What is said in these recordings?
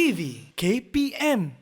TV KPM.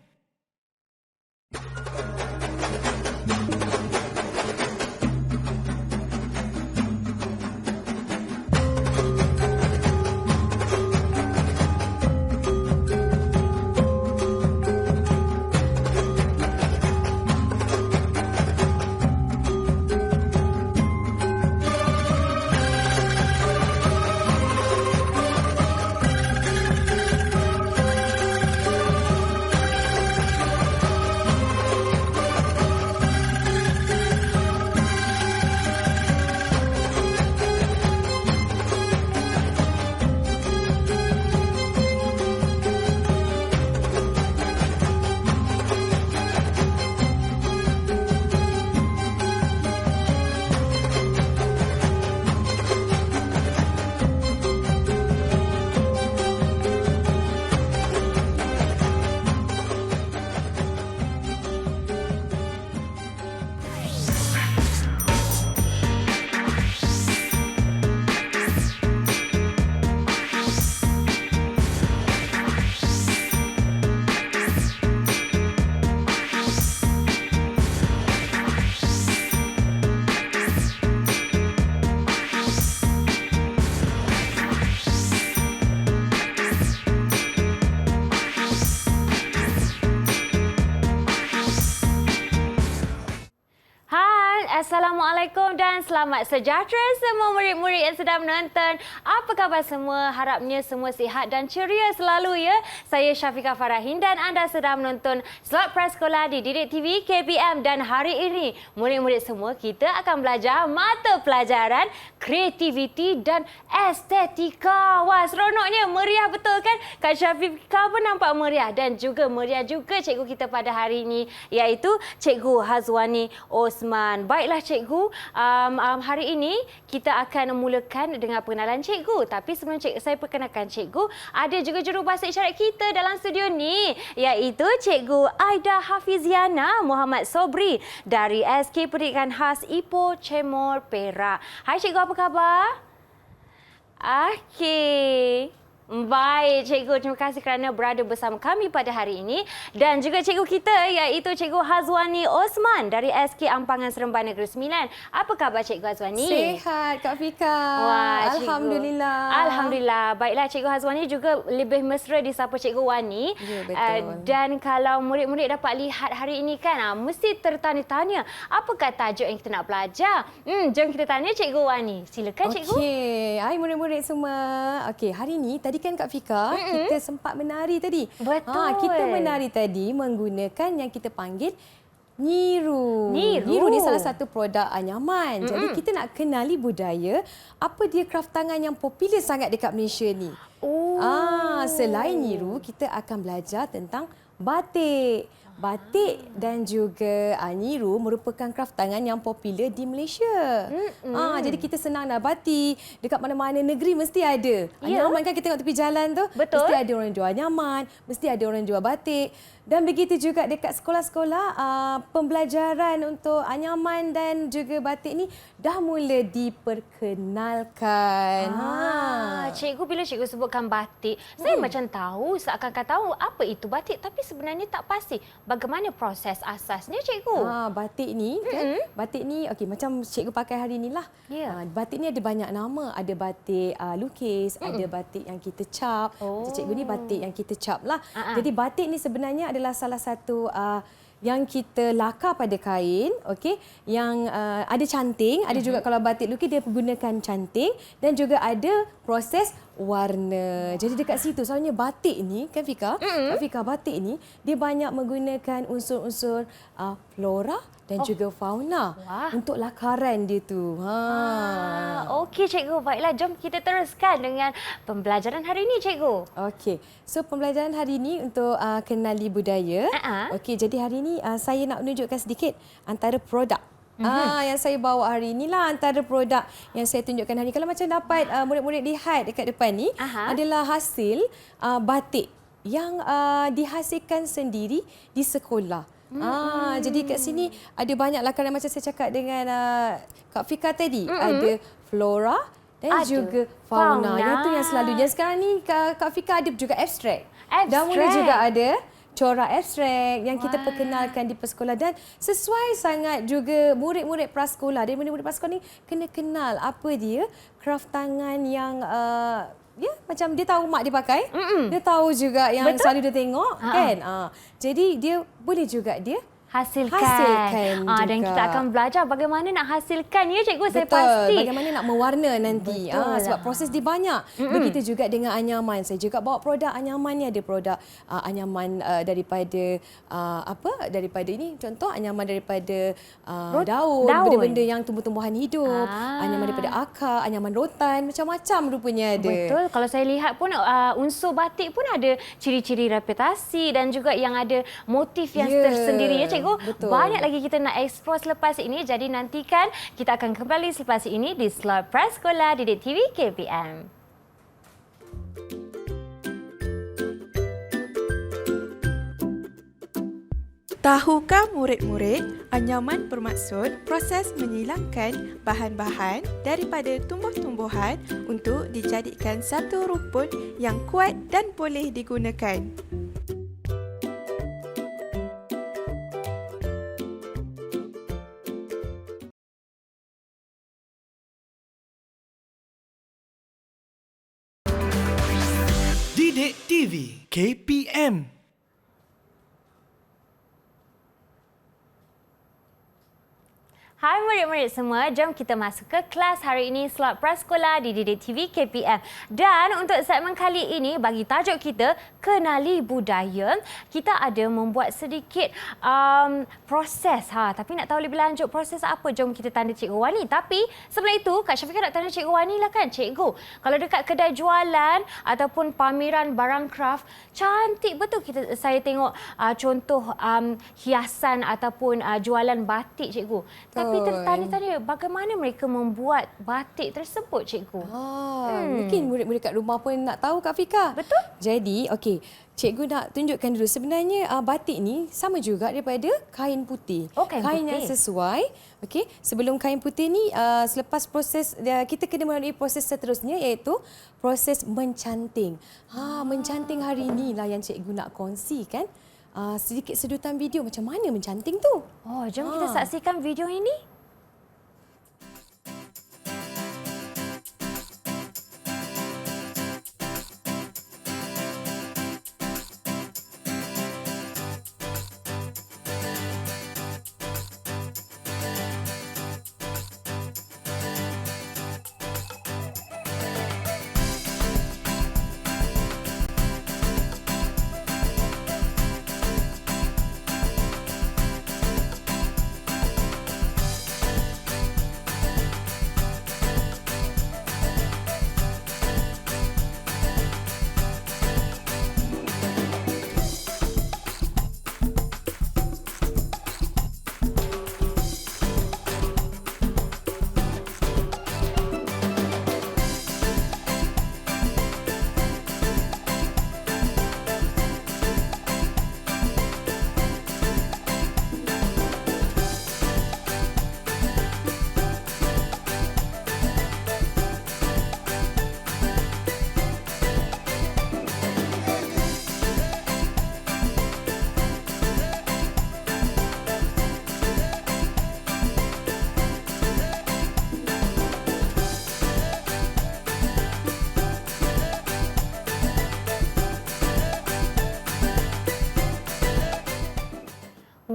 Assalamualaikum dan selamat sejahtera semua murid-murid yang sedang menonton. Apa khabar semua? Harapnya semua sihat dan ceria selalu ya. Saya Syafiqah Farahin dan anda sedang menonton Slot Prasekolah di Didik TV KPM dan hari ini murid-murid semua kita akan belajar mata pelajaran kreativiti dan estetika. Wah, seronoknya, meriah betul kan? Kak Syafiqah pun nampak meriah dan juga meriah juga cikgu kita pada hari ini iaitu Cikgu Hazwani Osman. Baiklah cikgu, hari ini kita akan mulakan dengan pengenalan cikgu. Tapi sebelum saya perkenalkan cikgu, ada juga jurubahasa isyarat kita dalam studio ni, iaitu Cikgu Aida Hafiziana Muhammad Sobri dari SK Pendidikan Khas Ipoh Cemor Perak. Hai cikgu, apa khabar? Okey. Baik, cikgu. Terima kasih kerana berada bersama kami pada hari ini. Dan juga cikgu kita iaitu Cikgu Hazwani Osman dari SK Ampangan Seremban Negeri Sembilan. Apa khabar Cikgu Hazwani? Sihat, Kak Fika. Wah, Alhamdulillah. Alhamdulillah. Baiklah, Cikgu Hazwani juga lebih mesra disapa Cikgu Wani. Ya, betul. Dan kalau murid-murid dapat lihat hari ini kan, mesti tertanya-tanya, apakah tajuk yang kita nak belajar? Jom kita tanya Cikgu Wani. Silakan cikgu. Okey, hai murid-murid semua. Okey, hari ini tadi kan Kak Fika, kita sempat menari tadi. Betul. Kita menari tadi menggunakan yang kita panggil Niru. Niru ni salah satu produk anyaman. Jadi kita nak kenali budaya, apa dia kraft tangan yang popular sangat dekat Malaysia ni. Selain Niru, kita akan belajar tentang batik. Batik dan juga Niru merupakan kraft tangan yang popular di Malaysia. Jadi kita senang nak batik. Dekat mana-mana negeri mesti ada. Anyaman kan kita tengok tepi jalan tu. Betul. Mesti ada orang jual anyaman. Mesti ada orang jual batik. Dan begitu juga dekat sekolah-sekolah, pembelajaran untuk anyaman dan juga batik ni dah mula diperkenalkan. Cikgu, bila cikgu sebutkan batik, saya macam tahu, seakan-akan tahu apa itu batik, tapi sebenarnya tak pasti. Bagaimana proses asasnya, cikgu? Batik ni kan, batik ni okey macam cikgu pakai hari ni lah. Batik ni ada banyak nama. Ada batik lukis, ada batik yang kita cap. Macam cikgu ni batik yang kita cap lah. Jadi batik ni sebenarnya adalah salah satu yang kita lakar pada kain, okey, yang ada canting, ada juga kalau batik lukis dia menggunakan canting dan juga ada proses warna. Jadi dekat situ soalnya batik ni kan Fika, Fika, batik ni dia banyak menggunakan unsur-unsur flora dan juga fauna untuk lakaran dia tu. Okey cikgu, baiklah jom kita teruskan dengan pembelajaran hari ini cikgu. Okey. So pembelajaran hari ini untuk kenali budaya. Okey, jadi hari ini saya nak menunjukkan sedikit antara produk yang saya bawa hari inilah antara produk yang saya tunjukkan hari ini. Kalau macam dapat murid-murid lihat dekat depan ni adalah hasil batik yang dihasilkan sendiri di sekolah. Jadi kat sini ada banyak lakaran macam saya cakap dengan Kak Fika tadi. Ada flora dan juga fauna. Yang tu yang selalunya. Sekarang ni Kak Fika ada juga abstrak. Dan mula juga ada corak abstrak yang kita perkenalkan di persekolah dan sesuai sangat juga murid-murid prasekolah. Dan murid-murid prasekolah ni kena kenal apa dia craft tangan yang macam dia tahu mak dia pakai. Dia tahu juga yang selalu dia tengok kan. Jadi dia boleh juga dia hasilkan dan kita akan belajar bagaimana nak hasilkan ya cikgu. Betul. Saya pasti Bagaimana nak mewarna nanti. Sebab proses dia banyak. Begitu juga dengan anyaman. Saya juga bawa produk anyaman ni, ada produk anyaman daripada daripada ini contoh anyaman daripada daun, benda-benda yang tumbuh-tumbuhan hidup, anyaman daripada akar, anyaman rotan, macam-macam rupanya ada. Betul. Kalau saya lihat pun unsur batik pun ada ciri-ciri reputasi dan juga yang ada motif yang tersendiri ya cikgu. Betul. Banyak lagi kita nak explore selepas ini. Jadi nantikan kita akan kembali selepas ini di slot Prasekolah Didik TV KPM. Tahukah murid-murid, anyaman bermaksud proses menyilangkan bahan-bahan daripada tumbuh-tumbuhan untuk dijadikan satu rumpun yang kuat dan boleh digunakan. Didik TV KPM. Hai murid-murid semua, jom kita masuk ke kelas hari ini slot Prasekolah di Didik TV KPM. Dan untuk segmen kali ini, bagi tajuk kita, Kenali Budaya, kita ada membuat sedikit proses. Tapi nak tahu lebih lanjut proses apa, jom kita tanya Cikgu Wani. Tapi sebelum itu, Kak Syafiqah nak tanya Cikgu Wani lah kan. Cikgu, kalau dekat kedai jualan ataupun pameran barang craft, cantik betul saya tengok contoh hiasan ataupun jualan batik Cikgu. Tapi tertanya-tanya bagaimana mereka membuat batik tersebut, cikgu? Mungkin murid-murid kat rumah pun nak tahu Kak Fika. Betul. Jadi, cikgu nak tunjukkan dulu. Sebenarnya batik ni sama juga daripada kain putih. Kain yang sesuai. Sebelum kain putih ni, selepas proses, kita kena melalui proses seterusnya iaitu proses mencanting. Mencanting hari ni lah yang cikgu nak kongsikan. Sedikit sedutan video macam mana mencanting tu. Jom kita saksikan video ini.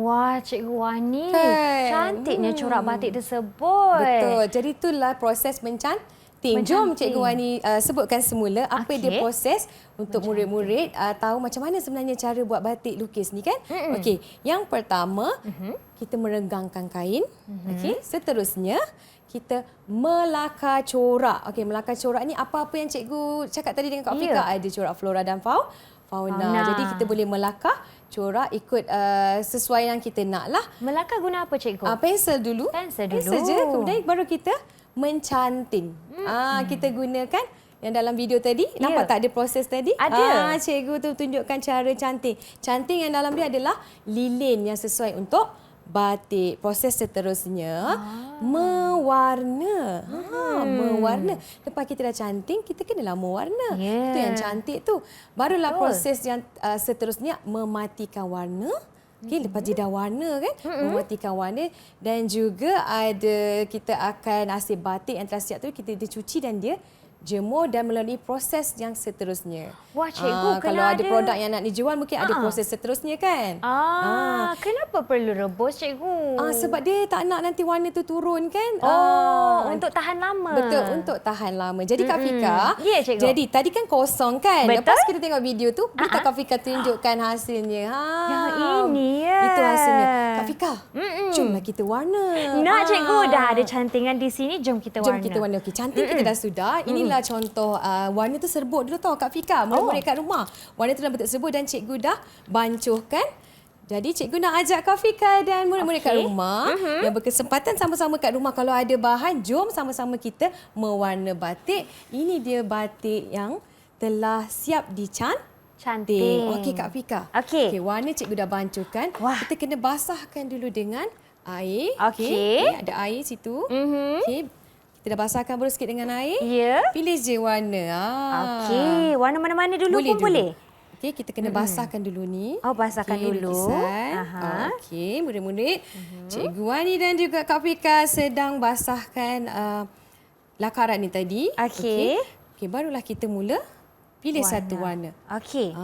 Wah, Cikgu Wani, cantiknya corak batik tersebut. Betul. Jadi itulah proses mencanting. Jom Cikgu Wani sebutkan semula apa dia proses untuk murid-murid tahu macam mana sebenarnya cara buat batik lukis ni kan. Okey, yang pertama kita merenggangkan kain. Seterusnya kita melakar corak. Okey, melakar corak ni apa-apa yang cikgu cakap tadi dengan Kak Fika, ada corak flora dan fauna. Jadi kita boleh melakar corak ikut sesuai yang kita nak lah. Melakar guna apa cikgu? Pensel dulu. Pensel dulu. Pensel je. Kemudian baru kita mencanting. Kita gunakan yang dalam video tadi. Nampak tak ada proses tadi? Ada. Cikgu tu tunjukkan cara canting. Canting yang dalam dia adalah lilin yang sesuai untuk batik, proses seterusnya mewarna. Mewarna. Lepas kita dah canting, kita kenalah mewarna. Itu yang cantik tu. Barulah proses yang seterusnya mematikan warna. Okey, lepas dia dah warna kan, mematikan warna dan juga ada kita akan hasil batik yang telah siap tu kita dicuci dan dia jemur dan melalui proses yang seterusnya. Wah, cikgu, kalau ada produk yang nak dijual mungkin ada proses seterusnya kan. Kenapa perlu rebus, cikgu? Sebab dia tak nak nanti warna tu turun kan. Untuk tahan lama. Betul, untuk tahan lama. Jadi Kak Fika, ya, cikgu. jadi tadi kan kosong kan. Betul. Lepas kita tengok video tu, kita Kak Fika tunjukkan hasilnya. Yang ini ya. Itu hasilnya. Kak Fika, jomlah kita warna. Nak, cikgu. Dah ada cantingan di sini, jom kita warna. Jom kita warna. Okey, cantik kita dah sudah. Inilah contoh warna tu serbuk dulu tau Kak Fika. Murid-murid kat rumah. Warna tu dalam bentuk serbuk dan cikgu dah bancuhkan. Jadi cikgu nak ajak Kak Fika dan murid-murid kat rumah yang berkesempatan sama-sama kat rumah, kalau ada bahan, jom sama-sama kita mewarna batik. Ini dia batik yang telah siap Cantik. Okey Kak Fika. Okey. Warna cikgu dah bancuhkan. Kita kena basahkan dulu dengan air. Okey. Ada air situ. Okey. Kita dah basahkan baru sikit dengan air. Ya. Pilih je warna. Okey. Warna mana-mana dulu boleh? Okey, kita kena basahkan dulu ni. Basahkan dulu. Okey, murid-murid. Cikgu Wani dan juga Kak Fika sedang basahkan lakaran ni tadi. Okey. Okey, barulah kita mula pilih satu warna. Okey.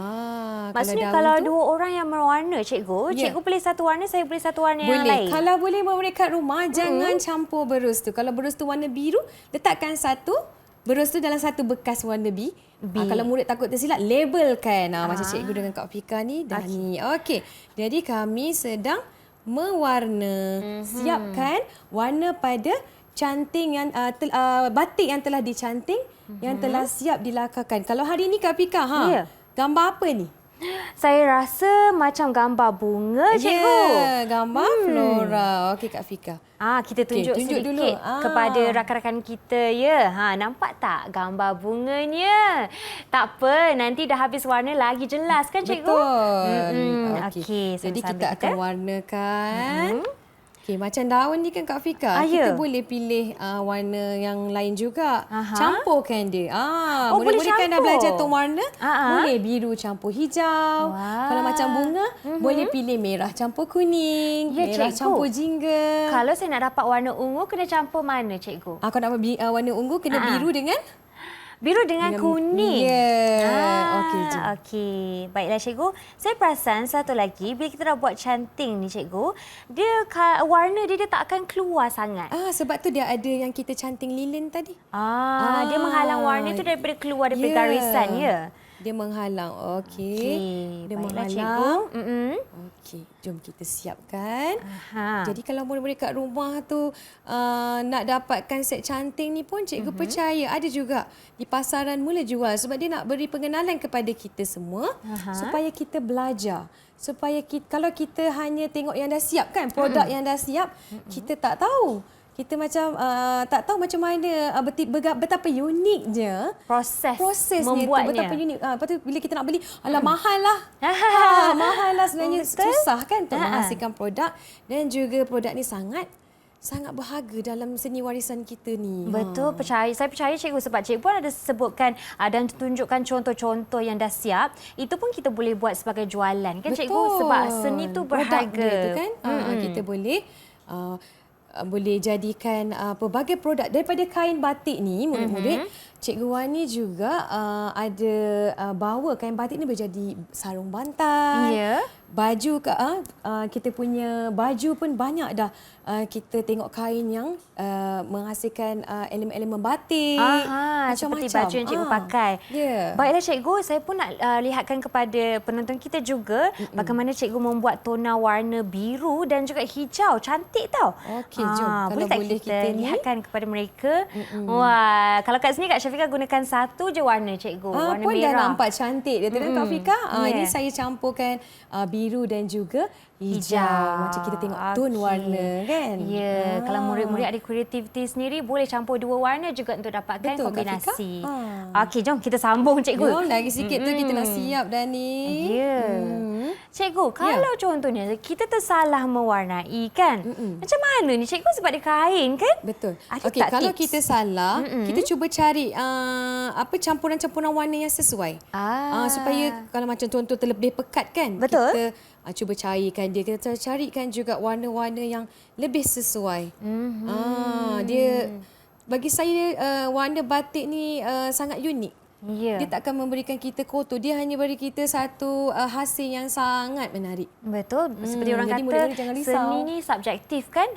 Maksudnya kalau kalau dua orang yang mewarna, cikgu, cikgu pilih satu warna, saya pilih satu warna yang lain. Kalau boleh murid kat rumah, jangan campur berus tu. Kalau berus tu warna biru, letakkan satu berus tu dalam satu bekas warna B. Kalau murid takut tersilap, labelkan. Macam cikgu dengan Kak Fika ni dah ni. Okey. Jadi kami sedang mewarna. Siapkan warna pada canting yang batik yang telah dicanting, yang telah siap dilakarkan. Kalau hari ni Kak Fika, gambar apa ni? Saya rasa macam gambar bunga, cikgu. Gambar flora. Okey Kak Fika. Kita tunjuk sedikit dulu kepada rakan-rakan kita ya. Nampak tak gambar bunganya? Tak apa, nanti dah habis warna lagi jelas kan, cikgu? Betul. Okey, jadi kita akan warnakan. Okey, macam daun ni kan Kak Fika, kita boleh pilih warna yang lain juga. Campurkan dia. Murid-murid kan dah belajar tone warna, boleh biru campur hijau. Kalau macam bunga, boleh pilih merah campur kuning, merah campur jingga. Kalau saya nak dapat warna ungu, kena campur mana, cikgu? Kalau nak warna ungu, kena biru dengan kuning. Okey, jom. Okey. Baiklah, cikgu. Saya perasan satu lagi, bila kita dah buat canting ni, cikgu, dia warna dia tak akan keluar sangat. Sebab tu dia ada yang kita canting lilin tadi. Dia menghalang warna tu daripada keluar daripada garisan, ya? Dia menghalang. Okey. Dia menghalang. Okey, jom kita siapkan. Jadi kalau murid-murid kat rumah tu nak dapatkan set canting ni pun, cikgu percaya ada juga di pasaran mula jual, sebab dia nak beri pengenalan kepada kita semua supaya kita belajar. Supaya kalau kita hanya tengok yang dah siap kan, produk yang dah siap, kita tak tahu. Kita macam tak tahu macam mana betapa uniknya prosesnya membuatnya. Betapa unik. Lepas tu bila kita nak beli, alah mahal lah. Mahal lah sebenarnya. Susah kan untuk menghasilkan produk, dan juga produk ni sangat berharga dalam seni warisan kita ni. Betul, saya percaya cikgu, sebab cikgu pun ada sebutkan dan tunjukkan contoh-contoh yang dah siap. Itu pun kita boleh buat sebagai jualan kan, cikgu, sebab seni tu berharga. Produk tu kan, kita boleh jadikan pelbagai produk daripada kain batik ni, murid-murid. Cikgu Wani juga ada bawa kain batik ni menjadi sarung bantal. Baju kita punya baju pun banyak dah kita tengok kain yang menghasilkan elemen-elemen batik. Seperti baju yang cikgu pakai. Baiklah cikgu, saya pun nak lihatkan kepada penonton kita juga bagaimana cikgu membuat tona warna biru dan juga hijau. Cantik tau. Okey, jom. Boleh tak kita lihatkan kepada mereka? Wah, kalau kat sini Kak Syafika gunakan satu je warna, cikgu. Warna pun merah. Dah nampak cantik dia tu kan Kak Fika. Ini saya campurkan biru dan juga hijau. Macam kita tengok tone warna kan. Kalau murid-murid ada kreativiti sendiri, boleh campur dua warna juga untuk dapatkan kombinasi. Okey, jom kita sambung, cikgu. Jom, lagi sikit tu kita nak siap dah ni. Cikgu, kalau contohnya kita tersalah mewarnai kan, macam mana ni cikgu, sebab dia kain kan? Betul. Ada Okey, tak kalau tips? kita salah, kita cuba cari campuran-campuran warna yang sesuai. Supaya kalau macam contoh terlebih pekat kan, Betul. kita cuba carikan dia. Kita carikan juga warna-warna yang lebih sesuai. Dia bagi saya warna batik ni sangat unik. Ya. Dia tak akan memberikan kita kotor. Dia hanya beri kita satu hasil yang sangat menarik. Betul. Seperti orang jadi kata, murid-murid jangan risau. seni ni subjektif kan?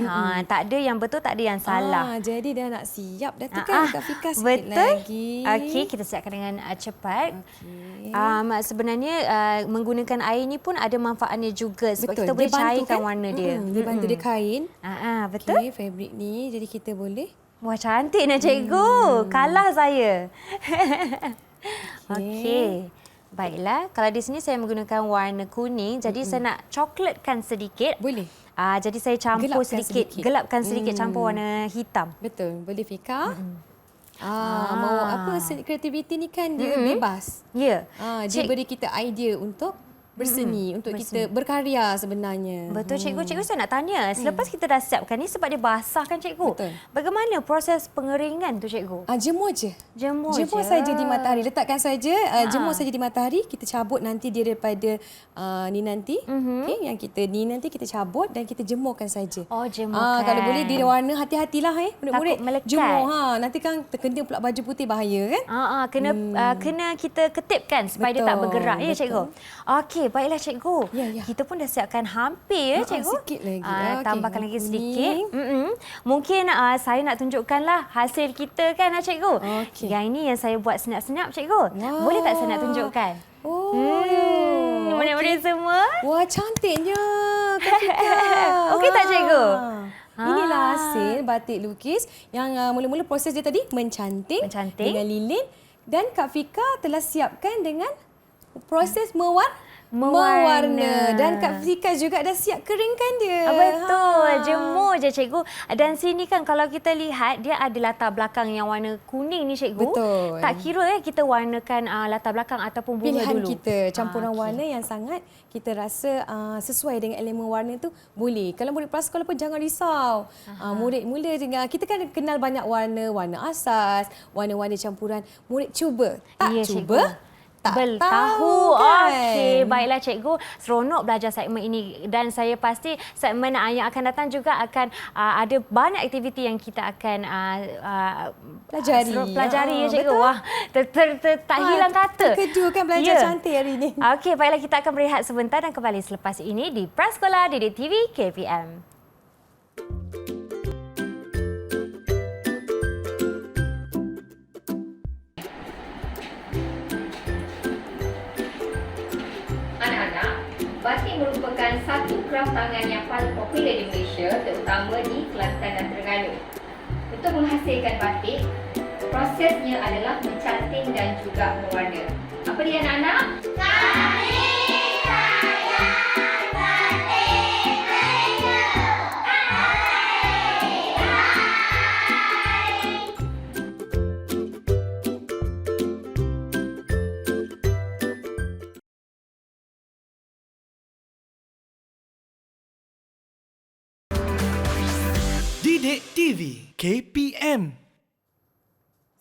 Tak ada yang betul, tak ada yang salah. Jadi dah nak siap dah tu kan Kak Fika sikit betul. lagi. Okey, kita siapkan dengan cepat. Sebenarnya menggunakan air ni pun ada manfaatnya juga sebab kita boleh cairkan warna dia. Dia bantu dia kain. Betul. Okey, fabric ni jadi kita boleh. Wah, cantik nak cikgu. Kalah saya. Okey. Baiklah, kalau di sini saya menggunakan warna kuning, jadi saya nak coklatkan sedikit. Boleh. Jadi saya campur sedikit, gelapkan sedikit campur warna hitam. Betul. Boleh Fika? Mau apa kreativiti ni kan dia bebas. Ya. Dia beri kita idea untuk berseni, untuk kita berkarya sebenarnya. Betul cikgu. Cikgu, saya nak tanya, selepas kita dah siapkan ni sebab dia basah kan cikgu? Betul. Bagaimana proses pengeringan tu cikgu? Jemur je. Jemur saja di matahari. Letakkan saja, jemur saja di matahari. Kita cabut nanti dia daripada ni nanti. Okey, yang kita ni nanti kita cabut dan kita jemurkan saja. Oh, jemurkan. Kalau boleh dia warna hati-hatilah murid-murid. Takut melekat. Jemur nanti kan terkena pula baju putih bahaya kan? Kena kita ketipkan supaya dia tak bergerak. Ya cikgu. Okey, baiklah cikgu. Ya. Kita pun dah siapkan hampir ya cikgu. Sikit lagi. Tambahkan lagi sedikit. Mungkin saya nak tunjukkanlah hasil kita kan cikgu. Okey. Yang ini yang saya buat senyap-senyap cikgu. Boleh tak saya nak tunjukkan? Murid-murid semua. Wah, cantiknya Kak Fika. Okey tak cikgu? Inilah hasil batik lukis yang mula-mula proses dia tadi mencanting dengan lilin dan Kak Fika telah siapkan dengan proses mewarna. Dan Kak Fika juga dah siap keringkan dia. Betul. Jemur je cikgu. Dan sini kan kalau kita lihat dia ada latar belakang yang warna kuning ni cikgu. Betul. Tak kira kita warnakan latar belakang ataupun bunga Pilihan dulu. kita campuran warna yang sangat kita rasa sesuai dengan elemen warna tu boleh. Kalau murid prasekolah pun jangan risau. Murid mula dengan kita kan kenal banyak warna asas, warna-warna campuran. Murid cuba. Tak cuba. Cikgu. Tak tahu kan? Okey, baiklah cikgu, seronok belajar segmen ini dan saya pasti segmen yang akan datang juga akan ada banyak aktiviti yang kita akan pelajari ya cikgu. Betul. Wah, tak hilang kata. Terkejut kan belajar cantik hari ini. Okey, baiklah kita akan berehat sebentar dan kembali selepas ini di Prasekolah Didik TV KPM. Batik merupakan satu kraft tangan yang paling popular di Malaysia, terutama di Kelantan dan Terengganu. Untuk menghasilkan batik, prosesnya adalah mencanting dan juga mewarna. Apa dia anak-anak? Didik TV KPM.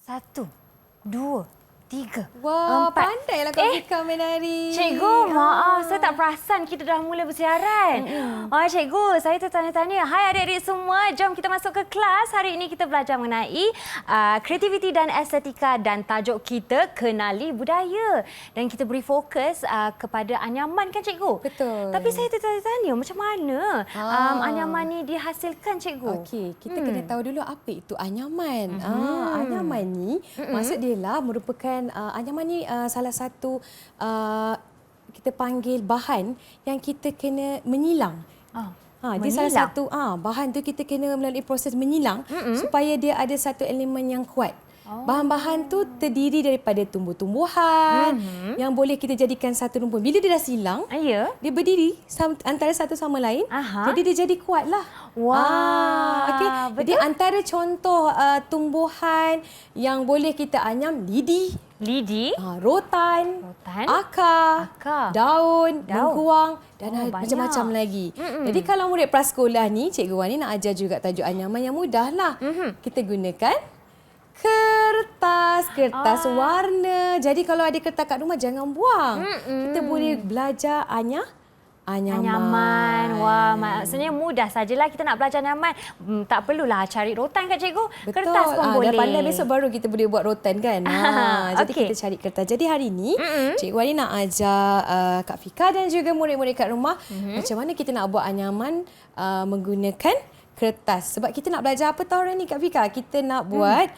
1, 2, 3, Wah, 4. pandailah Kak Fika menari. Cikgu, maaf. Saya tak perasan kita dah mula bersiaran. Cikgu, saya tertanya-tanya. Hai adik-adik semua, jom kita masuk ke kelas. Hari ini kita belajar mengenai kreativiti dan estetika dan tajuk kita kenali budaya. Dan kita beri fokus kepada anyaman kan cikgu? Betul. Tapi saya tertanya-tanya macam mana anyaman ni dihasilkan cikgu? Okey, kita kena tahu dulu apa itu anyaman. Anyaman ni maksud dia lah merupakan anyaman ni salah satu kita panggil bahan yang kita kena menyilang. Dia salah satu bahan tu kita kena melalui proses menyilang supaya dia ada satu elemen yang kuat. Bahan-bahan tu terdiri daripada tumbuh-tumbuhan yang boleh kita jadikan satu rumpun. Bila dia dah silang, dia berdiri antara satu sama lain. Jadi dia jadi kuatlah. Wah. Okey. Jadi antara contoh tumbuhan yang boleh kita anyam lidi. Lidi. Rotan, Rotan. akar, daun, mengkuang dan macam-macam banyak. lagi. Jadi kalau murid prasekolah ni, Cikgu Wan ni nak ajar juga tajuk anyaman yang mudah lah. Kita gunakan kertas warna. Jadi kalau ada kertas kat rumah jangan buang. Kita boleh belajar anyaman. Wah, maksudnya mudah sajalah kita nak belajar anyaman. Tak perlulah cari rotan kat cikgu. Betul. Kertas pun boleh. Dah pandai besok baru kita boleh buat rotan kan. Jadi kita cari kertas. Jadi hari ni Cikgu Wani nak ajar Kak Fika dan juga murid-murid kat rumah macam mana kita nak buat anyaman menggunakan kertas. Sebab kita nak belajar apa tahu hari ni Kak Fika? Kita nak buat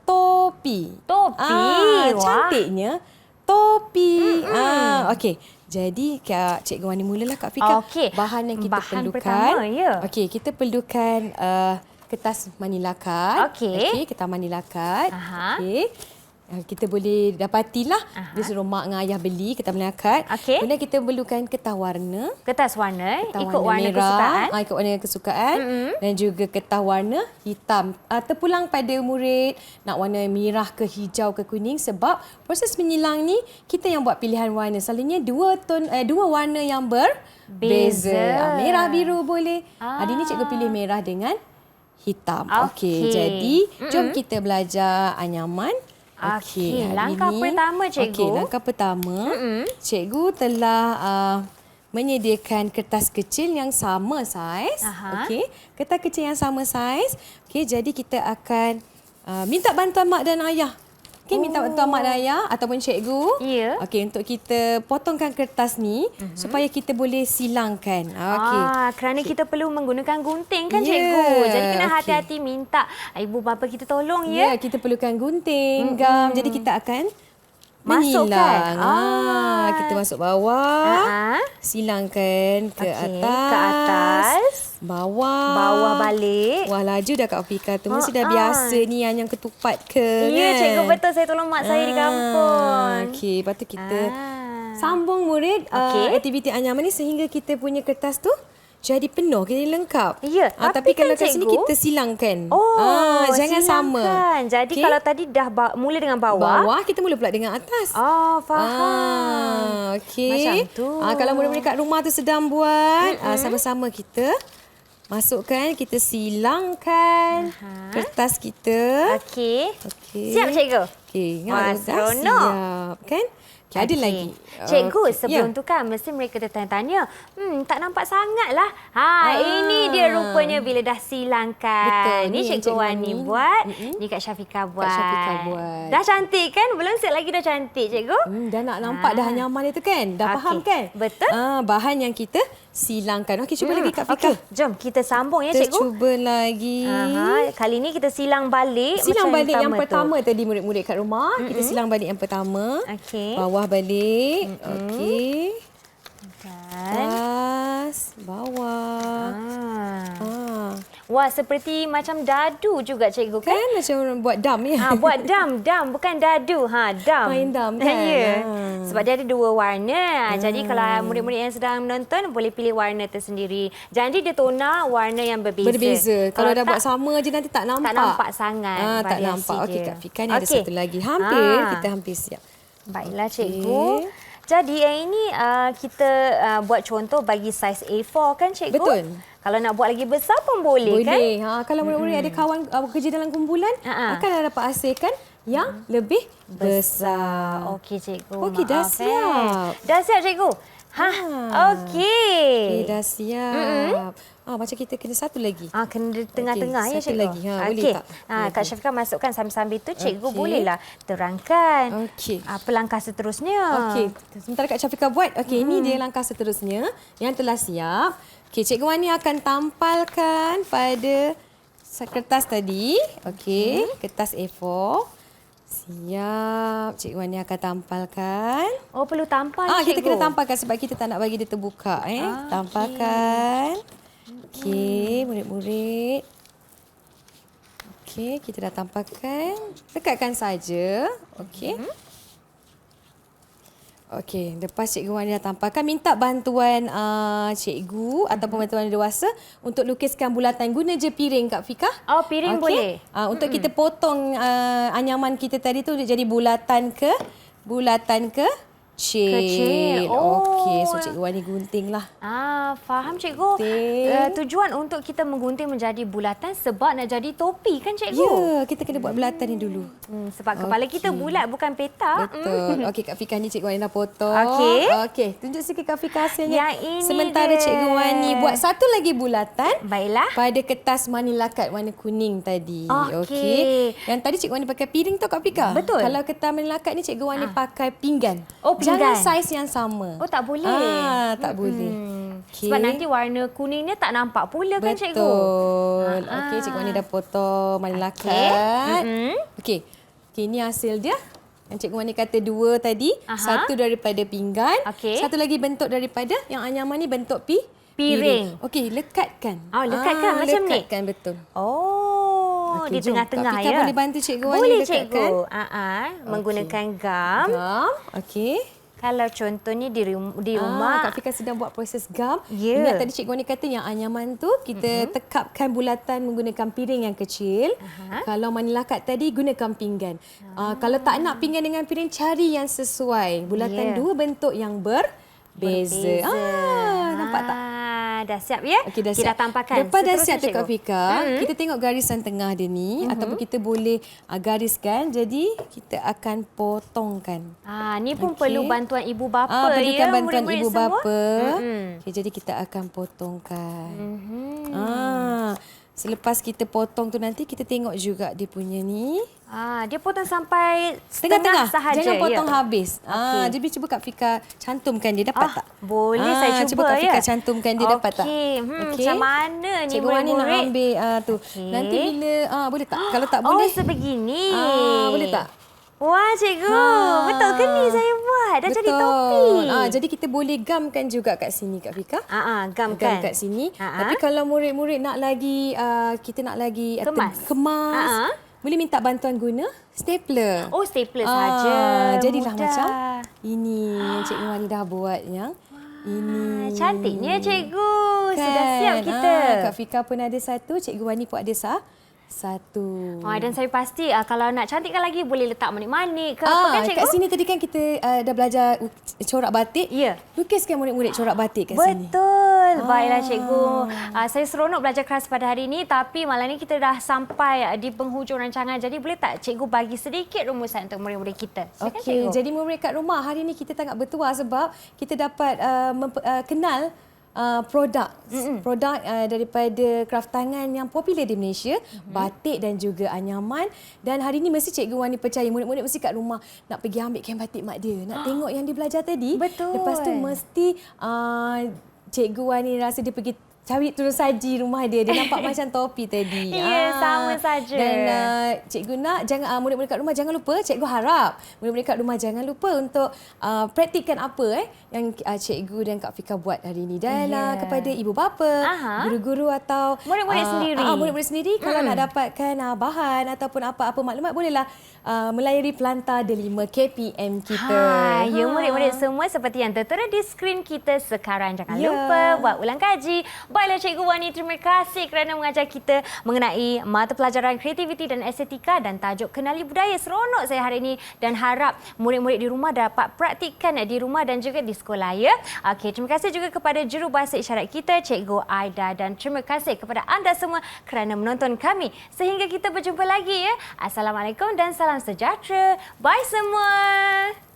topi. Wah. Cantiknya topi. Okey. Jadi Cikgu Wani mulalah Kak Fika. Bahan yang kita perlukan. Pertama, ya. Okey, kita perlukan kertas manila card. Okey. Kertas manila card. Okey. Kita boleh dapatilah di suruh mak dengan ayah beli kertas manila card. Okey. Kemudian kita perlukan kertas warna. Kertas warna, ikut warna warna merah, kesukaan. Ikut warna kesukaan. Dan juga kertas warna hitam. Terpulang pada murid nak warna merah ke hijau ke kuning sebab proses menyilang ni kita yang buat pilihan warna. Selalunya dua warna yang berbeza. Merah biru boleh. Hari ni cikgu pilih merah dengan hitam. Okey, jadi jom kita belajar anyaman. Okey, langkah pertama cikgu. Okey, langkah pertama. Cikgu telah menyediakan kertas kecil yang sama saiz. Okey, kertas kecil yang sama saiz. Okey, jadi kita akan minta bantuan mak dan ayah. Okey, minta bantuan mak dan ayah ataupun cikgu. Ya. Okey, untuk kita potongkan kertas ni supaya kita boleh silangkan. Okey. Kerana kita perlu menggunakan gunting kan Ya, cikgu. Jadi kena hati-hati minta ibu bapa kita tolong Ya, ya. kita perlukan gunting, gam. Jadi kita akan Masukkan. menyilang. Kita masuk bawah. Silangkan ke atas. Ke atas. Bawah. Bawah balik. Wah, laju dah Kak Fika tu. Mesti dah biasa ni yang ketupat ke. Ya, kan? cikgu betul. Saya tolong mak saya di kampung. Okey, lepas tu kita sambung murid aktiviti anyaman ni sehingga kita punya kertas tu jadi penuh, jadi lengkap. Ya, tapi kan kalau kat sini cikgu, kita silangkan. silangkan. Jangan sama. Jadi kalau tadi dah mula dengan bawah. Kita mula pula dengan atas. Faham. Okey. Macam tu. Kalau murid-murid kat rumah tu sedang buat, sama-sama kita masukkan, kita silangkan kertas kita. Okey. Okey. Siap cikgu? Okey, Wah, dah seronok. siap kan? Okay, ada lagi. Cikgu, sebelum ya. tu kan mesti mereka tertanya-tanya, tak nampak sangat lah. Ini dia rupanya bila dah silangkan. Betul, Ni ni yang Cikgu Cikgu Wani Wani. buat, ni Kak Syafika buat. Kak Syafika buat. Dah cantik kan? Belum set lagi dah cantik Cikgu. Dah nak nampak dah nyaman dia tu kan? Dah faham kan? Betul. Bahan yang kita silangkan. Okey, cuba lagi Kak Fika. Okey, jom kita sambung ya Kita Cikgu. cuba lagi. Kali ni kita silang balik. Silang macam balik yang tu. pertama tadi murid-murid kat rumah. Kita silang balik yang pertama. Okey. Bawah balik. Okey. Dan Atas, bawah. Wah, seperti macam dadu juga cikgu kan? Kan macam orang buat dam ya. Buat dam bukan dadu. Dam. Main dam kan? Ya. Sebab dia ada dua warna. Jadi kalau murid-murid yang sedang menonton boleh pilih warna tersendiri. Jadi dia tona warna yang berbeza. Berbeza. Kalau dah buat sama je nanti tak nampak. Tak nampak sangat. Tak variasi nampak. Okey dia. Kak Fika ni ada satu lagi. Kita hampir siap. Baiklah cikgu. Jadi yang ini kita buat contoh bagi saiz A4 kan cikgu? Betul. Kalau nak buat lagi besar pun boleh kan? Boleh. Kalau murid-murid ada kawan kerja dalam kumpulan, akan dapat hasilkan yang lebih besar. Okey cikgu. Okey, dah siap. Dah siap cikgu? Okey. Dah siap. Macam kita kena satu lagi. Kena di tengah-tengah ya satu cikgu. lagi. Boleh tak? Kak Syafika masukkan sambil-sambil tu cikgu bolehlah terangkan. Okey. Apa langkah seterusnya? Okey. Sementara Kak Syafika buat. Okey, ini dia langkah seterusnya yang telah siap. Okey, Cikgu Wani akan tampalkan pada kertas tadi. Okey, kertas A4. Siap. Cikgu Wani akan tampalkan. Oh, perlu tampal Kita cikgu? kena tampalkan sebab kita tak nak bagi dia terbuka. Tampalkan. Okey, murid-murid. Okey, kita dah tampalkan. Dekatkan saja. Okey. Okey, lepas Cikgu Wani dah tampalkan, minta bantuan cikgu ataupun bantuan dewasa untuk lukiskan bulatan. Guna je piring Kak Fika. Oh, piring boleh. Untuk kita potong anyaman kita tadi tu jadi bulatan kecil. Okey, so Cikgu Wani gunting lah. Faham cikgu. Tujuan untuk kita menggunting menjadi bulatan sebab nak jadi topi kan cikgu? Ya, kita kena buat bulatan ni dulu. Sebab kepala kita bulat bukan petak. Betul. Okey, Kak Fika ni Cikgu Wani dah potong. Okey, tunjuk sikit Kak Fika hasilnya. Yang ini sementara dia. Cikgu Wani buat satu lagi bulatan. Baiklah. Pada kertas manila card warna kuning tadi. Okey. Yang tadi Cikgu Wani pakai piring tu Kak Fika. Betul. Kalau kertas manila card ni Cikgu Wani pakai pinggan. Oh, pinggan. Jangan saiz yang sama. Oh, tak boleh. Tak boleh. Okay. Sebab nanti warna kuningnya tak nampak pula kan cikgu? Betul. Okey, Cikgu Wani dah potong manila card. Okey. Okey, ni hasil dia. Yang Cikgu Wani kata 2 tadi. Satu daripada pinggan. Satu lagi bentuk daripada yang anyaman ni bentuk piring. Okey, lekatkan. Lekatkan macam ni? Lekatkan, betul. Oh, di tengah-tengah ya? Kak Fika boleh bantu Cikgu Wani boleh, lekatkan? Boleh cikgu. Menggunakan gam. Okey. Kalau contohnya di rumah. Kak Fika sedang buat proses gam. Ya. Ingat tadi Cikgu Wani kata yang anyaman tu kita tekapkan bulatan menggunakan piring yang kecil. Kalau manila card tadi gunakan pinggan. Kalau tak nak pinggan dengan piring, cari yang sesuai. Bulatan 2 bentuk yang berbeza. Nampak tak? Dah siap ya? Okey, dah kita siap. dah tampakkan. Lepas dah siap tu cikgu. Kak Fika, kita tengok garisan tengah dia ni ataupun kita boleh gariskan. Jadi kita akan potongkan. Ni pun perlu bantuan ibu bapa perlukan bantuan murid-murid ibu semua? bapa. Okey, jadi kita akan potongkan. Selepas kita potong tu nanti kita tengok juga dia punya ni. Dia potong sampai Tengah-tengah sahaja. Jangan potong ya? habis. Jadi cuba Kak Fika cantumkan dia, dapat tak? Boleh, saya cuba Cuba Kak Fika ya. cantumkan dia, dapat tak? Macam mana ni Cikgu Wani nak murid-murid? ambil tu. Nanti bila boleh tak? Kalau tak boleh. Sebegini. Boleh tak? Wah, cikgu. Betul ke ni saya buat? Dah jadi topi. Jadi kita boleh gamkan juga kat sini Kak Fika. Gam Gam kat sini. Tapi kalau murid-murid nak lagi kita nak lagi kemas. Boleh minta bantuan guna stapler. Oh, stapler saja. Jadilah mudah. macam ini yang Cikgu Wani dah buat yang ini. Cantiknya cikgu. Sudah siap kita. Kak Fika pun ada satu, Cikgu Wani pun ada satu. Dan saya pasti kalau nak cantikkan lagi boleh letak manik-manik ke apa kan cikgu? Kat sini tadi kan kita dah belajar corak batik. Ya. Lukiskan murid-murid corak batik kat sini. Betul. Baiklah cikgu. Saya seronok belajar kelas pada hari ini tapi malam ni kita dah sampai di penghujung rancangan. Jadi boleh tak cikgu bagi sedikit rumusan untuk murid-murid kita? Okey, jadi murid kat rumah hari ni kita sangat bertuah sebab kita dapat kenal produk daripada kraft tangan yang popular di Malaysia, batik dan juga anyaman. Dan hari ni mesti Cikgu Wani percaya murid-murid mesti kat rumah nak pergi ambil kain batik mak dia, nak tengok yang dia belajar tadi. Betul. Lepas tu mesti Cikgu Wani rasa dia pergi cari terus saji rumah dia. Dia nampak macam topi tadi. Ya, sama saja. Dan cikgu nak murid-murid kat rumah jangan lupa, cikgu harap murid-murid kat rumah jangan lupa untuk praktikkan apa yang cikgu dan Kak Fika buat hari ini. Dan kepada ibu bapa, guru-guru atau murid-murid sendiri. Murid-murid sendiri kalau nak dapatkan bahan ataupun apa-apa maklumat bolehlah melayari Planta Delima KPM kita. Ya, murid-murid semua seperti yang tertera di skrin kita sekarang. Jangan lupa buat ulang kaji. Baiklah Cikgu Wani, terima kasih kerana mengajar kita mengenai mata pelajaran kreativiti dan estetika dan tajuk Kenali Budaya. Seronok saya hari ini dan harap murid-murid di rumah dapat praktikkan di rumah dan juga di sekolah ya. Okey, terima kasih juga kepada jurubahasa isyarat kita Cikgu Aida dan terima kasih kepada anda semua kerana menonton kami. Sehingga kita berjumpa lagi ya. Assalamualaikum dan salam sejahtera. Bye semua.